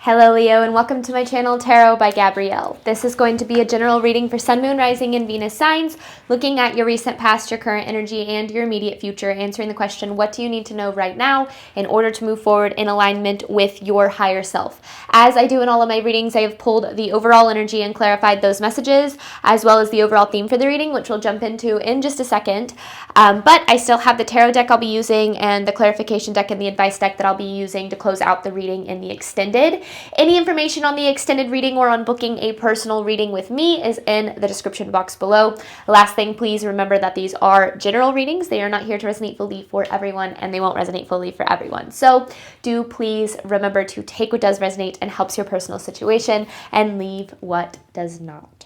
Hello Leo, and welcome to my channel Tarot by Gabrielle. This is going to be a general reading for Sun, Moon, Rising, and Venus signs, looking at your recent past, your current energy, and your immediate future, answering the question, what do you need to know right now in order to move forward in alignment with your higher self? As I do in all of my readings, I have pulled the overall energy and clarified those messages, as well as the overall theme for the reading, which we'll jump into in just a second. But I still have the tarot deck I'll be using and the clarification deck and the advice deck that I'll be using to close out the reading in the extended. Any information on the extended reading or on booking a personal reading with me is in the description box below. Last thing, please remember that these are general readings. They are not here to resonate fully for everyone, and they won't resonate fully for everyone. So do please remember to take what does resonate and helps your personal situation and leave what does not.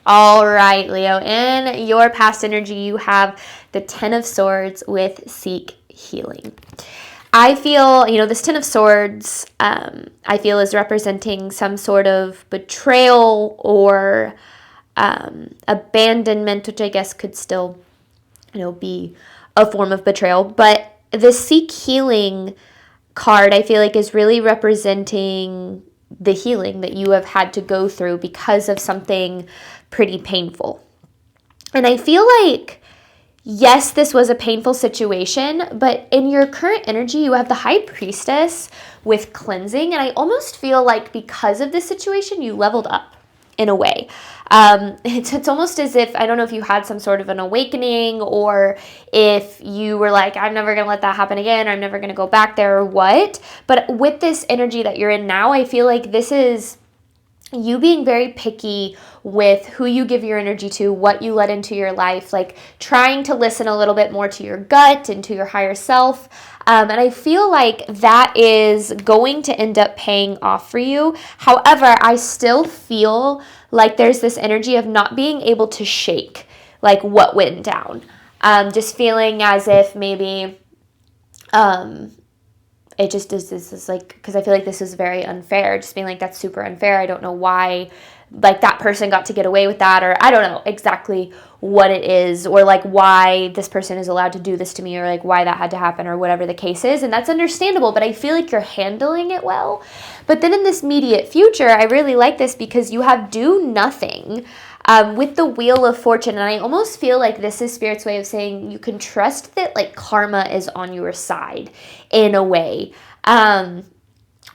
All right, Leo, in your past energy, you have the Ten of Swords with Seek Healing. I feel, this Ten of Swords, I feel is representing some sort of betrayal or abandonment, which I guess could still, be a form of betrayal. But the Seek Healing card, I feel like, is really representing the healing that you have had to go through because of something pretty painful. And I feel like, yes, this was a painful situation, but in your current energy, you have the High Priestess with cleansing. And I almost feel like because of this situation, you leveled up in a way. It's almost as if, I don't know if you had some sort of an awakening or if you were like, I'm never going to let that happen again, or I'm never going to go back there or what. But with this energy that you're in now, I feel like this is you being very picky with who you give your energy to, what you let into your life, like trying to listen a little bit more to your gut and to your higher self. And I feel like that is going to end up paying off for you. However, I still feel like there's this energy of not being able to shake like what went down. Just feeling as if maybe it just is, this is like, because I feel like this is very unfair, just being like, that's super unfair. I don't know why, like, that person got to get away with that, or I don't know exactly what it is, or like why this person is allowed to do this to me, or like why that had to happen, or whatever the case is. And that's understandable, but I feel like you're handling it well. But then in this immediate future, I really like this because you have do nothing. With the Wheel of Fortune, and I almost feel like this is Spirit's way of saying you can trust that like karma is on your side in a way.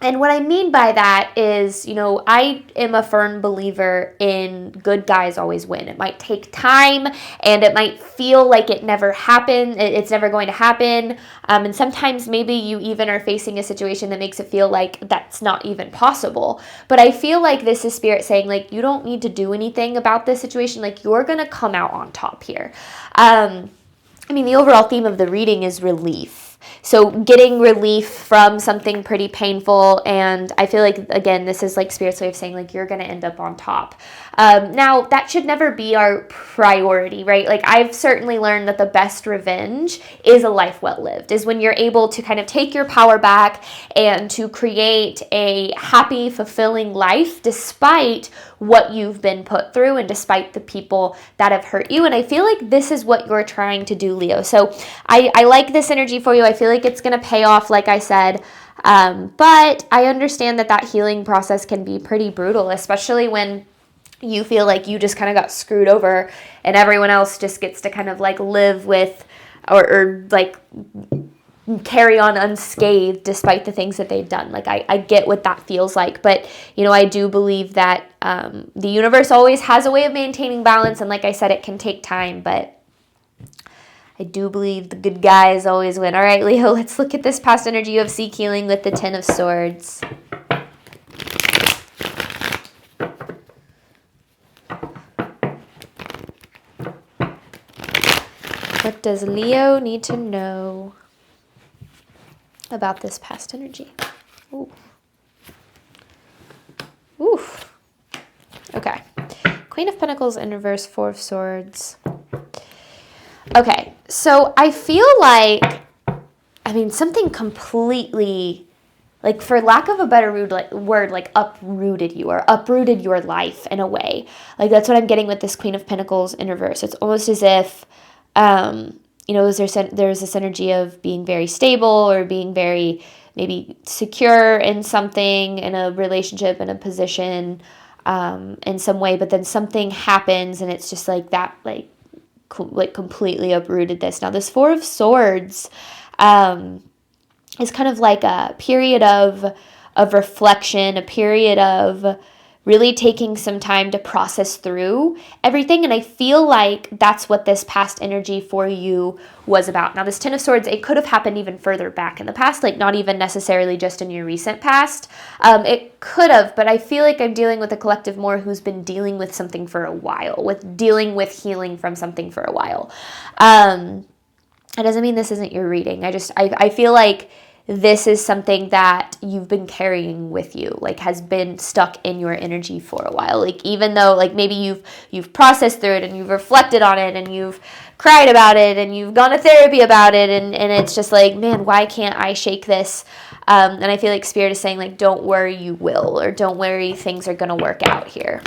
And what I mean by that is, I am a firm believer in good guys always win. It might take time and it might feel like it never happened. It's never going to happen. And sometimes maybe you even are facing a situation that makes it feel like that's not even possible. But I feel like this is Spirit saying, like, you don't need to do anything about this situation. Like, you're going to come out on top here. The overall theme of the reading is relief. So getting relief from something pretty painful, and I feel like, again, this is like Spirit's way of saying, like, you're going to end up on top. Now, that should never be our priority, right? Like, I've certainly learned that the best revenge is a life well lived, is when you're able to kind of take your power back and to create a happy, fulfilling life despite what you've been put through and despite the people that have hurt you. And I feel like this is what you're trying to do, Leo. So I like this energy for you. I feel like it's going to pay off, like I said. But I understand that healing process can be pretty brutal, especially when you feel like you just kind of got screwed over and everyone else just gets to kind of like live with or like carry on unscathed despite the things that they've done. Like, I get what that feels like, but I do believe that the universe always has a way of maintaining balance, and like I said, it can take time, but I do believe the good guys always win. All right, Leo, let's look at this past energy. You have Seek Healing with the Ten of Swords. What does Leo need to know about this past energy? Ooh. Oof. Okay. Queen of Pentacles in reverse, Four of Swords. Okay, so I feel like, something completely, like, for lack of a better word, like uprooted you or uprooted your life in a way. Like, that's what I'm getting with this Queen of Pentacles in reverse. It's almost as if, there's this energy of being very stable or being very maybe secure in something, in a relationship, in a position, in some way, but then something happens and it's just like that, like completely uprooted this. Now this Four of Swords is kind of like a period of reflection, a period of really taking some time to process through everything. And I feel like that's what this past energy for you was about. Now, this Ten of Swords, it could have happened even further back in the past, like not even necessarily just in your recent past. It could have, but I feel like I'm dealing with a collective more who's been dealing with something for a while, with dealing with healing from something for a while. It doesn't mean this isn't your reading. I feel like this is something that you've been carrying with you, like has been stuck in your energy for a while. Like even though like maybe you've processed through it and you've reflected on it and you've cried about it and you've gone to therapy about it and it's just like, man, why can't I shake this? And I feel like Spirit is saying like, don't worry, you will, or don't worry, things are going to work out here.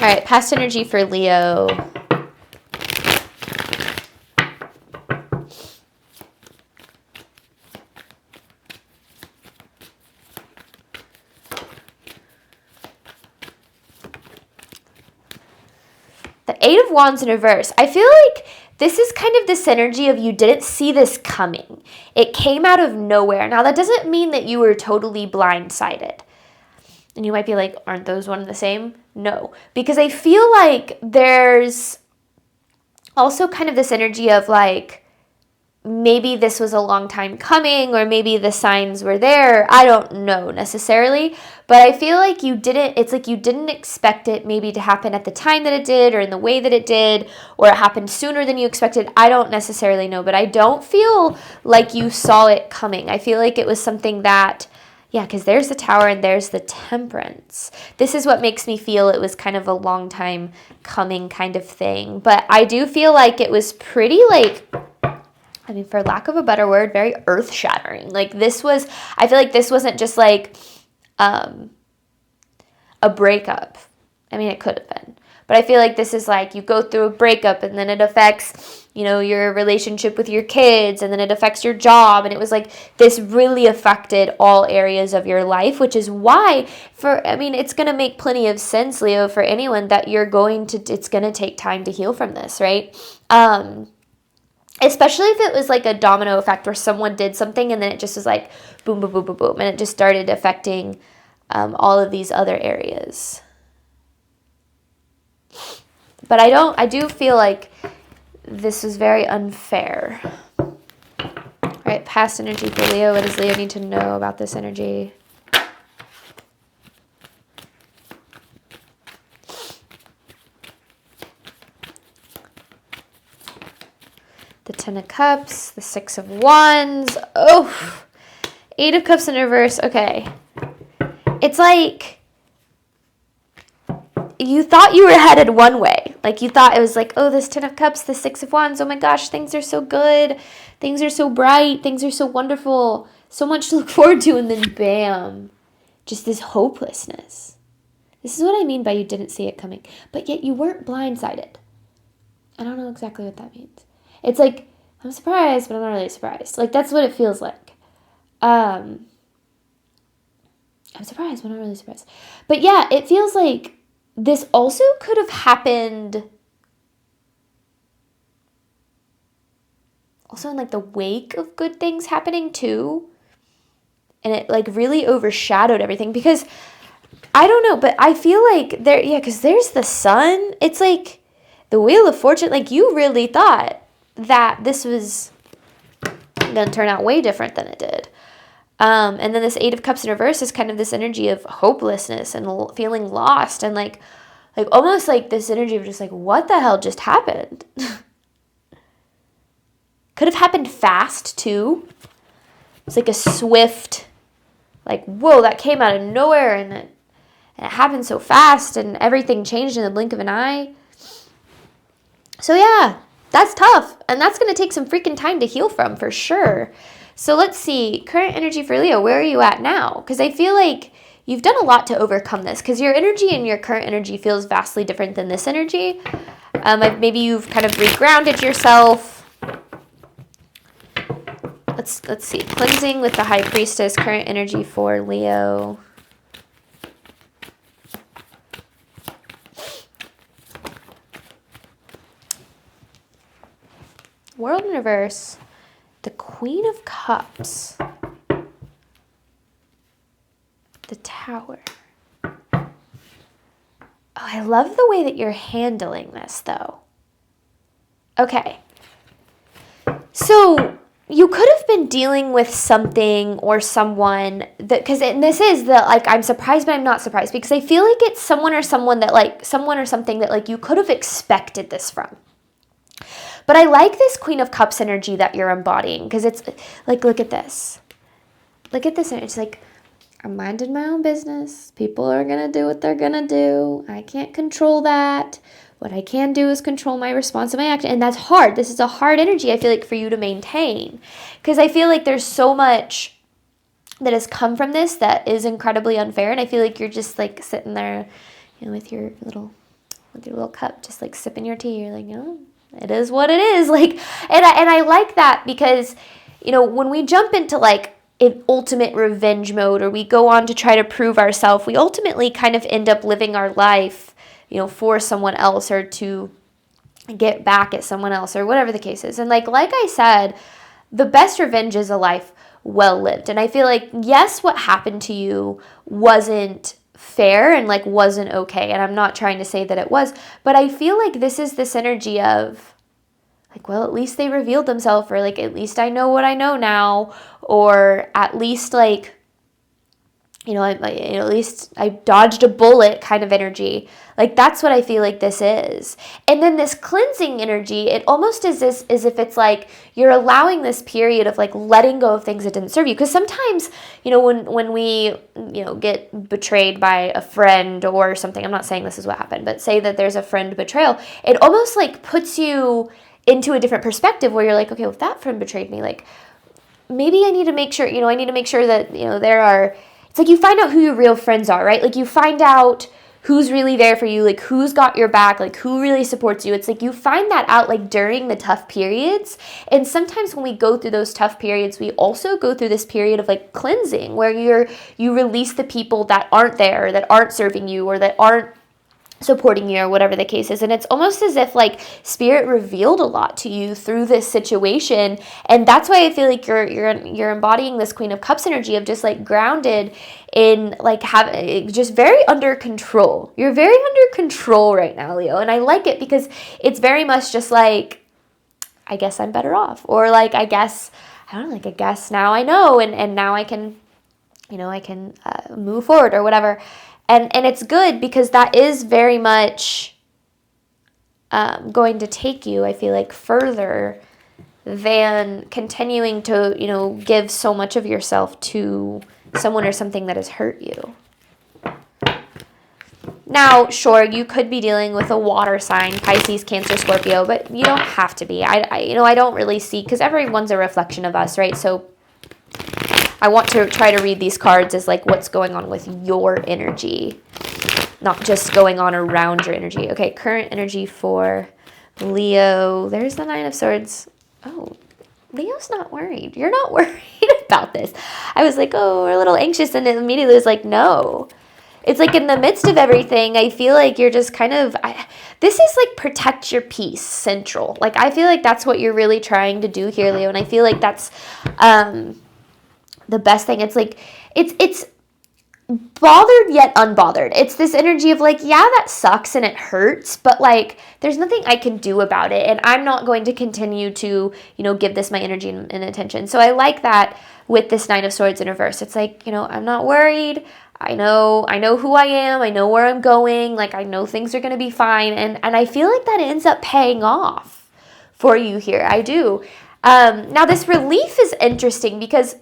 All right, past energy for Leo. The Eight of Wands in reverse. I feel like this is kind of this energy of you didn't see this coming. It came out of nowhere. Now, that doesn't mean that you were totally blindsided. And you might be like, aren't those one and the same? No. Because I feel like there's also kind of this energy of like, maybe this was a long time coming, or maybe the signs were there. I don't know necessarily, but I feel like it's like you didn't expect it maybe to happen at the time that it did, or in the way that it did, or it happened sooner than you expected. I don't necessarily know, but I don't feel like you saw it coming. I feel like it was something that, yeah, because there's the Tower and there's the Temperance. This is what makes me feel it was kind of a long time coming kind of thing. But I do feel like it was pretty like, I mean, for lack of a better word, very earth-shattering. Like I feel like this wasn't just like a breakup. I mean, it could have been. But I feel like this is like you go through a breakup and then it affects, your relationship with your kids, and then it affects your job. And it was like this really affected all areas of your life, which is why it's going to make plenty of sense, Leo, for anyone that it's going to take time to heal from this, right? Especially if it was like a domino effect where someone did something and then it just was like boom, boom, boom, boom, boom. And it just started affecting all of these other areas. But I do feel like this is very unfair. All right, past energy for Leo. What does Leo need to know about this energy? The Ten of Cups, the Six of Wands. Oh, Eight of Cups in reverse. Okay. It's like you thought you were headed one way. Like you thought it was like, oh, this Ten of Cups, the Six of Wands. Oh my gosh, things are so good. Things are so bright. Things are so wonderful. So much to look forward to. And then bam, just this hopelessness. This is what I mean by you didn't see it coming. But yet you weren't blindsided. I don't know exactly what that means. It's like, I'm surprised, but I'm not really surprised. Like, that's what it feels like. I'm surprised, but I'm not really surprised. But yeah, it feels like this also could have happened also in like the wake of good things happening too. And it like really overshadowed everything because I don't know, but I feel like because there's the sun. It's like the Wheel of Fortune. Like you really thought that this was going to turn out way different than it did. And then this Eight of Cups in reverse is kind of this energy of hopelessness and feeling lost and like almost like this energy of just like, what the hell just happened? Could have happened fast too. It's like a swift, like, whoa, that came out of nowhere and it happened so fast and everything changed in the blink of an eye. So yeah, that's tough. And that's going to take some freaking time to heal from for sure. So let's see. Current energy for Leo. Where are you at now? Because I feel like you've done a lot to overcome this. Because your energy and your current energy feels vastly different than this energy. Maybe you've kind of regrounded yourself. let's see. Cleansing with the High Priestess, current energy for Leo. World and Reverse, the Queen of Cups, the Tower. Oh, I love the way that you're handling this, though. Okay. So you could have been dealing with something or someone that, because this is the, like, I'm surprised, but I'm not surprised, because I feel like it's someone or something that, like, you could have expected this from. But I like this Queen of Cups energy that you're embodying, because it's like, look at this. Look at this. It's like, I'm minding my own business. People are going to do what they're going to do. I can't control that. What I can do is control my response and my action. And that's hard. This is a hard energy, I feel like, for you to maintain. Because I feel like there's so much that has come from this that is incredibly unfair. And I feel like you're just like sitting there, with your little cup, just like sipping your tea. You're like, it is what it is. Like, and I like that because, when we jump into like in ultimate revenge mode, or we go on to try to prove ourselves, we ultimately kind of end up living our life, for someone else, or to get back at someone else, or whatever the case is. And like I said, the best revenge is a life well lived. And I feel like, yes, what happened to you wasn't fair and like wasn't okay. And I'm not trying to say that it was, but I feel like this is this energy of like, well, at least they revealed themselves, or like, at least I know what I know now, or at least like, at least I dodged a bullet kind of energy. Like, that's what I feel like this is. And then this cleansing energy, it almost is this, as if it's like you're allowing this period of like letting go of things that didn't serve you. Because sometimes, when we, get betrayed by a friend or something, I'm not saying this is what happened, but say that there's a friend betrayal, it almost like puts you into a different perspective where you're like, okay, well, if that friend betrayed me, like, maybe I need to make sure, that, it's like you find out who your real friends are, right? Like, you find out who's really there for you, like who's got your back, like who really supports you. It's like you find that out like during the tough periods. And sometimes when we go through those tough periods, we also go through this period of like cleansing where you release the people that aren't there, that aren't serving you, or that aren't supporting you, or whatever the case is. And it's almost as if like spirit revealed a lot to you through this situation. And that's why I feel like you're embodying this Queen of Cups energy of just like grounded in like just very under control. You're very under control right now, Leo. And I like it because it's very much just like, I guess I'm better off, or like, I guess now I know, and now I can, I can move forward or whatever. And it's good because that is very much going to take you, I feel like, further than continuing to, give so much of yourself to someone or something that has hurt you. Now, sure, you could be dealing with a water sign, Pisces, Cancer, Scorpio, but you don't have to be. I don't really see, because everyone's a reflection of us, right? So I want to try to read these cards as like what's going on with your energy, not just going on around your energy. Okay, current energy for Leo. There's the Nine of Swords. Oh, Leo's not worried. You're not worried about this. I was like, oh, we're a little anxious, and it immediately was like, no. It's like in the midst of everything, I feel like you're just kind of, this is like protect your peace central. Like, I feel like that's what you're really trying to do here, Leo, and I feel like that's the best thing. It's like, it's bothered yet unbothered. It's this energy of like, yeah, that sucks and it hurts, but like, there's nothing I can do about it. And I'm not going to continue to, give this my energy and attention. So I like that with this Nine of Swords in reverse. It's like, I'm not worried. I know who I am. I know where I'm going. Like, I know things are going to be fine. And I feel like that ends up paying off for you here. I do. Now this relief is interesting because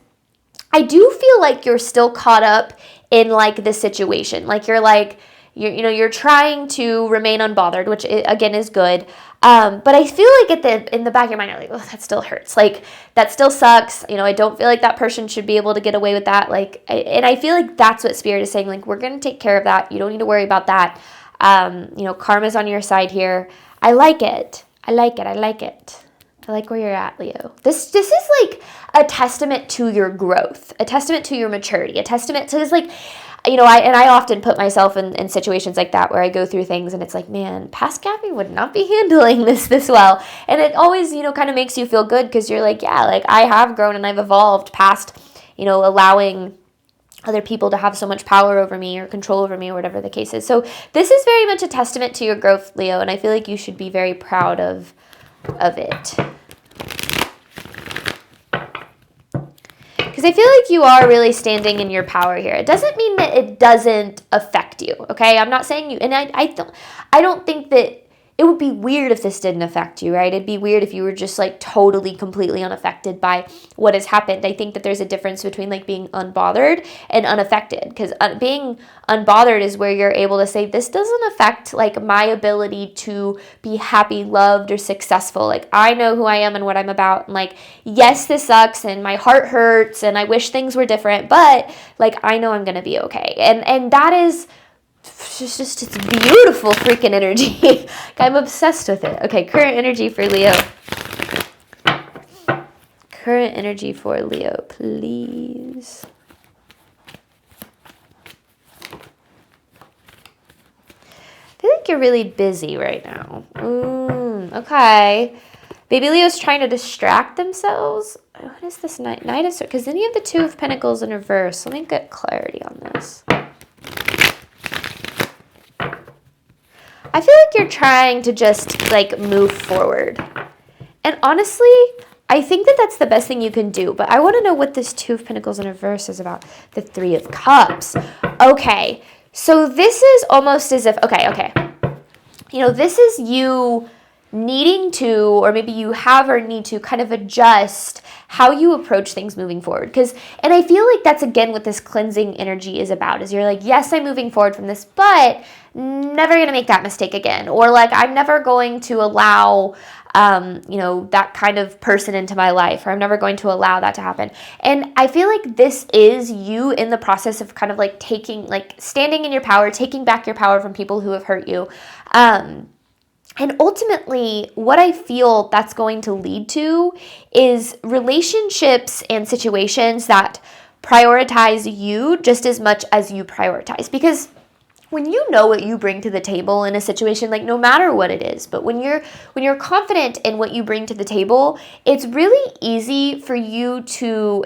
I do feel like you're still caught up in like this situation. Like you're trying to remain unbothered, which again is good. But I feel like in the back of your mind, you're like, oh, that still hurts. Like that still sucks. I don't feel like that person should be able to get away with that. And I feel like that's what Spirit is saying. Like, we're going to take care of that. You don't need to worry about that. Karma's on your side here. I like it. I like where you're at, Leo. This is like a testament to your growth, a testament to your maturity, a testament to this, like, I often put myself in situations like that where I go through things and it's like, man, past Gabby would not be handling this well. And it always, kind of makes you feel good because you're like, yeah, like I have grown and I've evolved past, allowing other people to have so much power over me or control over me or whatever the case is. So this is very much a testament to your growth, Leo, and I feel like you should be very proud of it. Because I feel like you are really standing in your power here. It doesn't mean that it doesn't affect you, okay? I'm not saying you, and I don't think that it would be weird if this didn't affect you, right? It'd be weird if you were just like totally, completely unaffected by what has happened. I think that there's a difference between like being unbothered and unaffected, because being unbothered is where you're able to say, this doesn't affect like my ability to be happy, loved, or successful. Like I know who I am and what I'm about. And like, yes, this sucks and my heart hurts and I wish things were different, but like, I know I'm going to be okay. And that is it's beautiful freaking energy. I'm obsessed with it. Okay, current energy for Leo. Current energy for Leo, please. I feel like you're really busy right now. Okay. Baby Leo's trying to distract themselves. What is this Knight of Swords? Because then you have the Two of Pentacles in reverse. Let me get clarity on this. I feel like you're trying to just like move forward. And honestly, I think that that's the best thing you can do. But I want to know what this Two of Pentacles in reverse is about. The Three of Cups. Okay. So this is almost as if, okay. This is you needing to, or maybe you have or need to kind of adjust how you approach things moving forward. And I feel like that's again what this cleansing energy is about, is you're like, yes, I'm moving forward from this, but never going to make that mistake again. Or like, I'm never going to allow, that kind of person into my life, or I'm never going to allow that to happen. And I feel like this is you in the process of kind of like standing in your power, taking back your power from people who have hurt you. And ultimately, what I feel that's going to lead to is relationships and situations that prioritize you just as much as you prioritize. Because when you know what you bring to the table in a situation, like no matter what it is, but when you're confident in what you bring to the table, it's really easy for you to,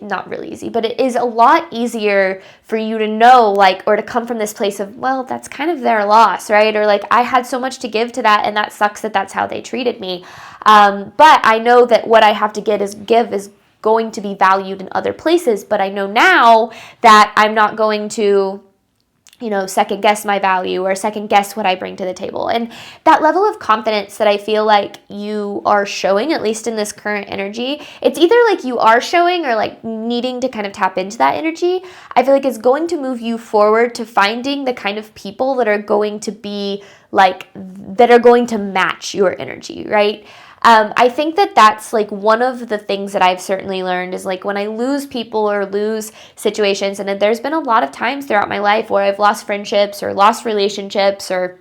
not really easy, but it is a lot easier for you to know, like, or to come from this place of, well, that's kind of their loss, right? Or like, I had so much to give to that, and that sucks that that's how they treated me. But I know that what I have to give is going to be valued in other places. But I know now that I'm not going to, second guess my value or second guess what I bring to the table. And that level of confidence that I feel like you are showing, at least in this current energy, it's either like you are showing or like needing to kind of tap into that energy. I feel like it's going to move you forward to finding the kind of people that are going to be like, that are going to match your energy, right? I think that that's like one of the things that I've certainly learned is like when I lose people or lose situations, and there's been a lot of times throughout my life where I've lost friendships or lost relationships or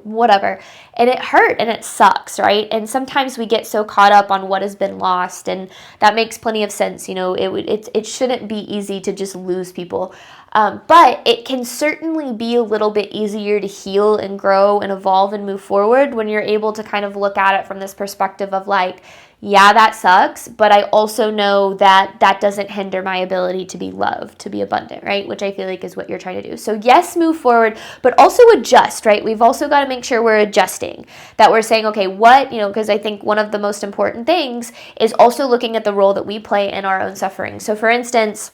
whatever, and it hurt and it sucks, right? And sometimes we get so caught up on what has been lost, and that makes plenty of sense. It shouldn't be easy to just lose people. But it can certainly be a little bit easier to heal and grow and evolve and move forward when you're able to kind of look at it from this perspective of like, yeah, that sucks, but I also know that that doesn't hinder my ability to be loved, to be abundant, right? Which I feel like is what you're trying to do. So yes, move forward, but also adjust, right? We've also got to make sure we're adjusting, that we're saying, okay, what, because I think one of the most important things is also looking at the role that we play in our own suffering. So for instance,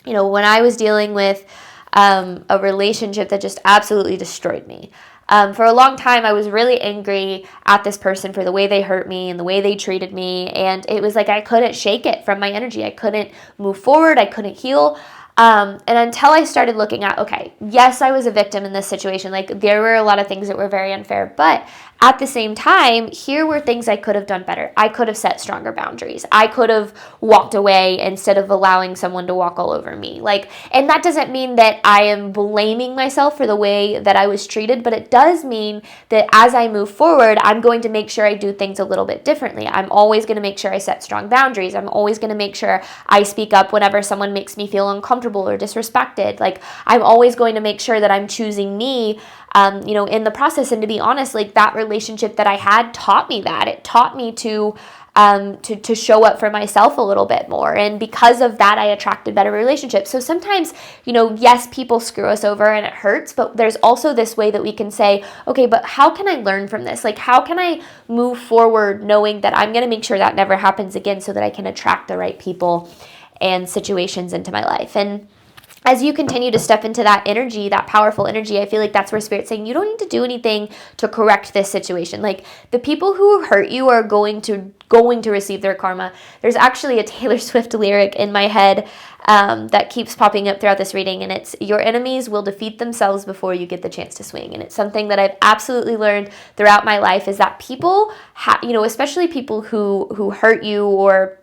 when I was dealing with a relationship that just absolutely destroyed me, for a long time, I was really angry at this person for the way they hurt me and the way they treated me. And it was like I couldn't shake it from my energy. I couldn't move forward. I couldn't heal. And until I started looking at, okay, yes, I was a victim in this situation. Like there were a lot of things that were very unfair. But At the same time, here were things I could have done better. I could have set stronger boundaries. I could have walked away instead of allowing someone to walk all over me. Like, and that doesn't mean that I am blaming myself for the way that I was treated, but it does mean that as I move forward, I'm going to make sure I do things a little bit differently. I'm always going to make sure I set strong boundaries. I'm always going to make sure I speak up whenever someone makes me feel uncomfortable or disrespected. Like, I'm always going to make sure that I'm choosing me in the process. And to be honest, like, that relationship that I had taught me that. It taught me to show up for myself a little bit more. And because of that, I attracted better relationships. So sometimes, yes, people screw us over and it hurts, but there's also this way that we can say, okay, but how can I learn from this? Like, how can I move forward knowing that I'm going to make sure that never happens again so that I can attract the right people and situations into my life? And as you continue to step into that energy, that powerful energy, I feel like that's where Spirit's saying you don't need to do anything to correct this situation. Like, the people who hurt you are going to receive their karma. There's actually a Taylor Swift lyric in my head that keeps popping up throughout this reading, and it's, your enemies will defeat themselves before you get the chance to swing. And it's something that I've absolutely learned throughout my life, is that people, especially people who hurt you or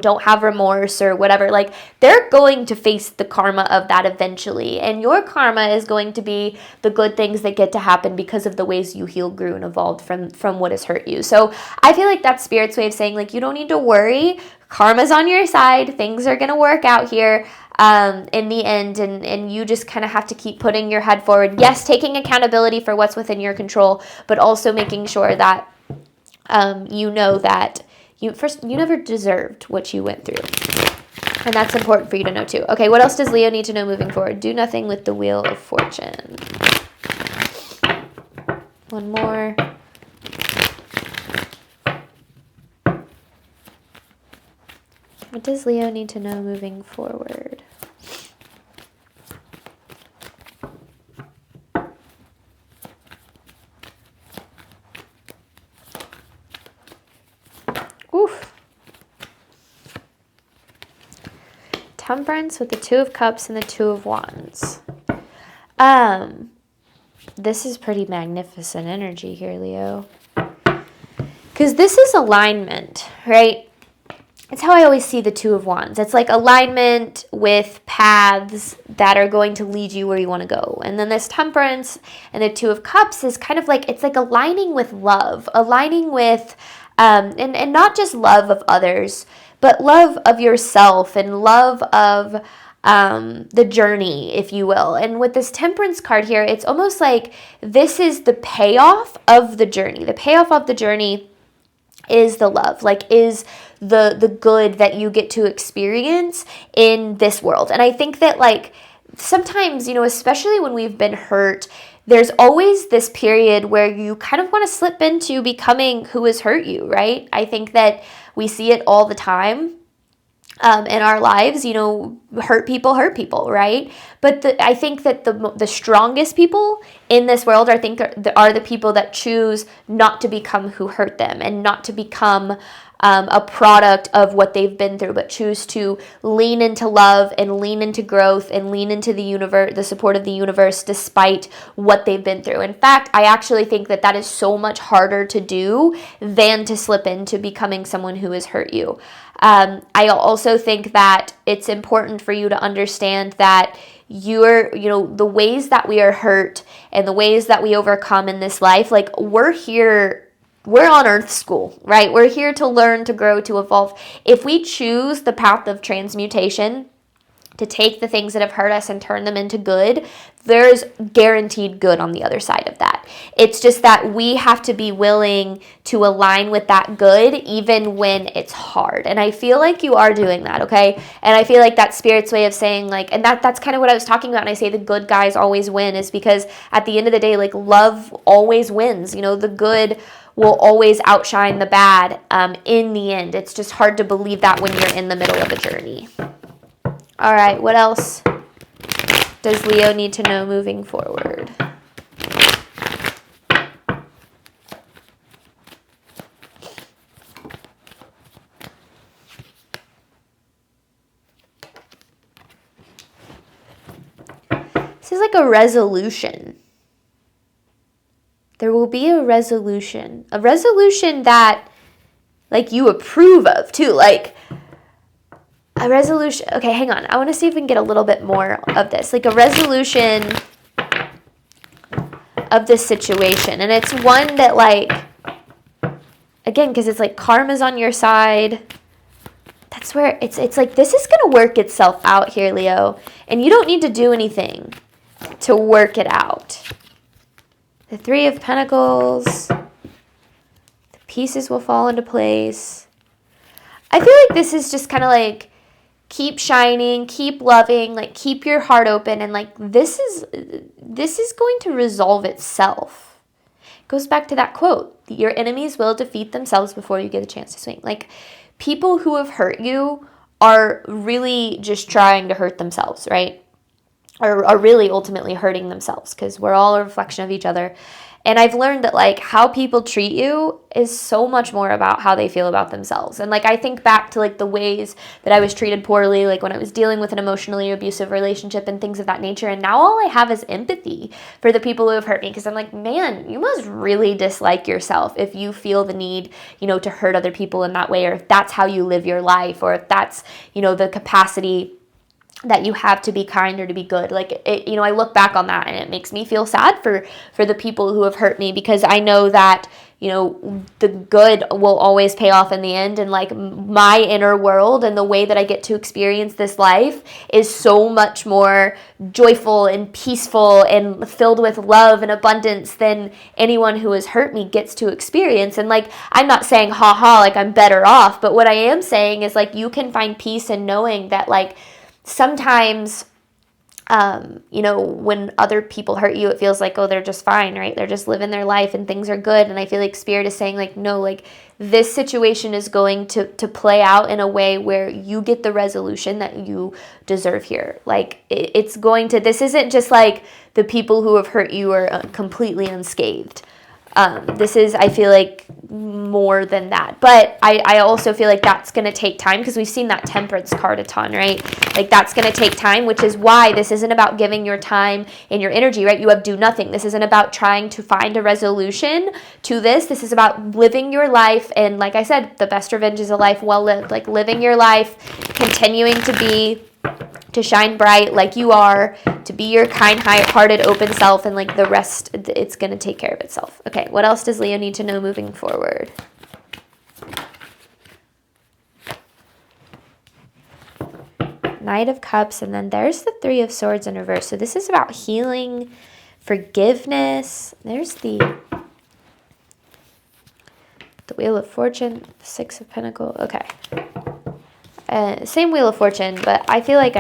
don't have remorse or whatever, like, they're going to face the karma of that eventually. And your karma is going to be the good things that get to happen because of the ways you healed, grew, and evolved from what has hurt you. So I feel like that's Spirit's way of saying, like, you don't need to worry. Karma's on your side. Things are going to work out here in the end. And you just kind of have to keep putting your head forward. Yes, taking accountability for what's within your control, but also making sure that that you never deserved what you went through. And that's important for you to know too. Okay, what else does Leo need to know moving forward? Do nothing with the Wheel of Fortune. One more. What does Leo need to know moving forward? Oof. Temperance with the Two of Cups and the Two of Wands. This is pretty magnificent energy here, Leo. Because this is alignment, right? It's how I always see the Two of Wands. It's like alignment with paths that are going to lead you where you want to go. And then this Temperance and the Two of Cups is kind of like, it's like aligning with love, aligning with and not just love of others, but love of yourself and love of the journey, if you will. And with this Temperance card here, it's almost like this is the payoff of the journey. The payoff of the journey is the love, like, is the good that you get to experience in this world. And I think that, like, sometimes, especially when we've been hurt, there's always this period where you kind of want to slip into becoming who has hurt you, right? I think that we see it all the time in our lives. Hurt people, right? But I think that the strongest people in this world are the people that choose not to become who hurt them and not to become a product of what they've been through, but choose to lean into love and lean into growth and lean into the universe, the support of the universe, despite what they've been through. In fact, I actually think that is so much harder to do than to slip into becoming someone who has hurt you. I also think that it's important for you to understand that the ways that we are hurt and the ways that we overcome in this life, like, we're on Earth school, right? We're here to learn, to grow, to evolve. If we choose the path of transmutation, to take the things that have hurt us and turn them into good, there's guaranteed good on the other side of that. It's just that we have to be willing to align with that good even when it's hard. And I feel like you are doing that, okay? And I feel like that's Spirit's way of saying, like, and that's kind of what I was talking about, and I say the good guys always win, is because at the end of the day, like, love always wins. The good will always outshine the bad in the end. It's just hard to believe that when you're in the middle of a journey. All right, what else does Leo need to know moving forward? This is like a resolution. there will be a resolution that like you approve of too, like a resolution. Okay, hang on. I want to see if we can get a little bit more of this, like a resolution of this situation. And it's one that, like, again, because it's like karma's on your side. That's where it's like this is going to work itself out here, Leo. And you don't need to do anything to work it out. The Three of Pentacles. The pieces will fall into place. I feel like this is just kind of like keep shining, keep loving, like keep your heart open, and like this is going to resolve itself. It goes back to that quote, your enemies will defeat themselves before you get a chance to swing. Like, people who have hurt you are really just trying to hurt themselves, right? Or are really ultimately hurting themselves, because we're all a reflection of each other. And I've learned that, like, how people treat you is so much more about how they feel about themselves. And, like, I think back to, like, the ways that I was treated poorly, like when I was dealing with an emotionally abusive relationship and things of that nature. And now all I have is empathy for the people who have hurt me, because I'm like, man, you must really dislike yourself if you feel the need, you know, to hurt other people in that way, or if that's how you live your life, or if that's, you know, the capacity that you have to be kind or to be good. Like, it, you know, I look back on that and it makes me feel sad for the people who have hurt me, because I know that, you know, the good will always pay off in the end. And like my inner world and the way that I get to experience this life is so much more joyful and peaceful and filled with love and abundance than anyone who has hurt me gets to experience. And like, I'm not saying like I'm better off, but what I am saying is like, you can find peace in knowing that, like, sometimes, you know, when other people hurt you, it feels like, oh, they're just fine, right? They're just living their life and things are good. And I feel like Spirit is saying, like, no, like, this situation is going to play out in a way where you get the resolution that you deserve here. Like, it's going to, this isn't just like the people who have hurt you are completely unscathed. This is, I feel like, more than that. But I also feel like that's going to take time, because we've seen that Temperance card a ton, right? Like, that's going to take time, which is why this isn't about giving your time and your energy, right? You have do nothing. This isn't about trying to find a resolution to this. This is about living your life. And like I said, the best revenge is a life well lived. Like, living your life, continuing to shine bright like you are, to be your kind, hearted, open self, and like the rest, it's going to take care of itself. Okay, what else does Leo need to know moving forward? Knight of Cups, and then there's the Three of Swords in reverse. So this is about healing, forgiveness. There's the Wheel of Fortune, the Six of Pentacles. Okay. Same Wheel of Fortune, but I feel like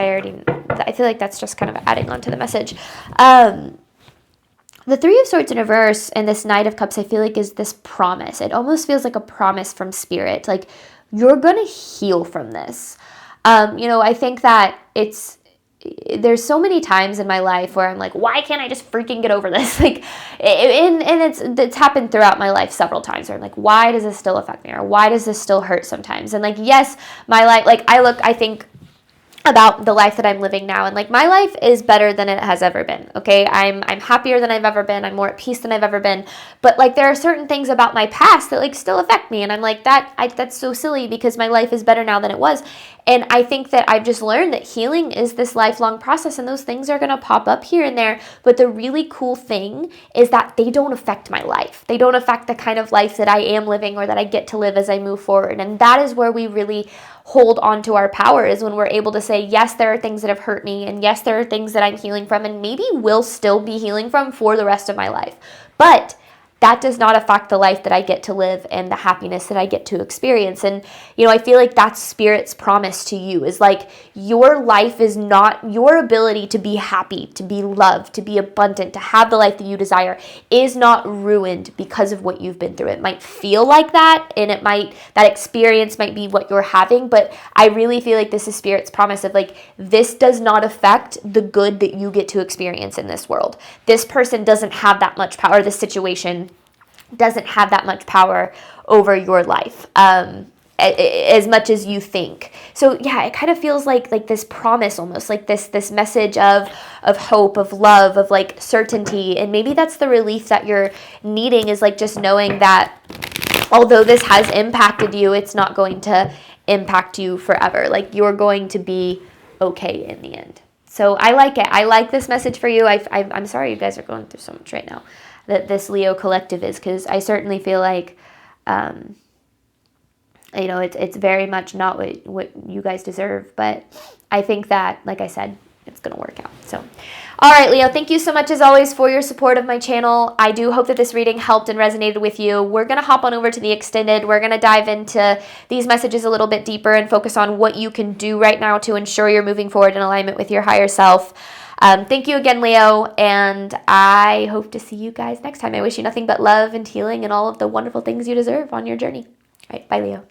that's just kind of adding on to the message. The Three of Swords in reverse and this Knight of Cups, I feel like, is this promise. It almost feels like a promise from Spirit. Like, you're going to heal from this. You know, I think that there's so many times in my life where I'm like, why can't I just freaking get over this? Like, and it's happened throughout my life several times where I'm like, why does this still affect me? Or why does this still hurt sometimes? And like, yes, my life, like I think about the life that I'm living now, and like my life is better than it has ever been. Okay, I'm happier than I've ever been. I'm more at peace than I've ever been. But like, there are certain things about my past that like still affect me, and I'm like, that's so silly, because my life is better now than it was. And I think that I've just learned that healing is this lifelong process, and those things are going to pop up here and there. But the really cool thing is that they don't affect my life. They don't affect the kind of life that I am living or that I get to live as I move forward. And that is where we really hold on to our power, is when we're able to say, yes, there are things that have hurt me, and yes, there are things that I'm healing from, and maybe will still be healing from for the rest of my life. But that does not affect the life that I get to live and the happiness that I get to experience. And, you know, I feel like that's Spirit's promise to you, is like, your life is not, your ability to be happy, to be loved, to be abundant, to have the life that you desire is not ruined because of what you've been through. It might feel like that, and that experience might be what you're having, but I really feel like this is Spirit's promise of like, this does not affect the good that you get to experience in this world. This person doesn't have that much power. This situation doesn't have that much power over your life. as much as you think. So yeah, it kind of feels like this promise, almost like this message of hope, of love, of like certainty. And maybe that's the relief that you're needing, is like just knowing that although this has impacted you, it's not going to impact you forever. Like, you're going to be okay in the end. So I like it. I like this message for you. I'm sorry you guys are going through so much right now, that this Leo collective is, because I certainly feel like it's very much not what you guys deserve. But I think that, like I said, it's going to work out. So, all right, Leo, thank you so much as always for your support of my channel. I do hope that this reading helped and resonated with you. We're going to hop on over to the extended. We're going to dive into these messages a little bit deeper and focus on what you can do right now to ensure you're moving forward in alignment with your higher self. Thank you again, Leo, and I hope to see you guys next time. I wish you nothing but love and healing and all of the wonderful things you deserve on your journey. All right, bye, Leo.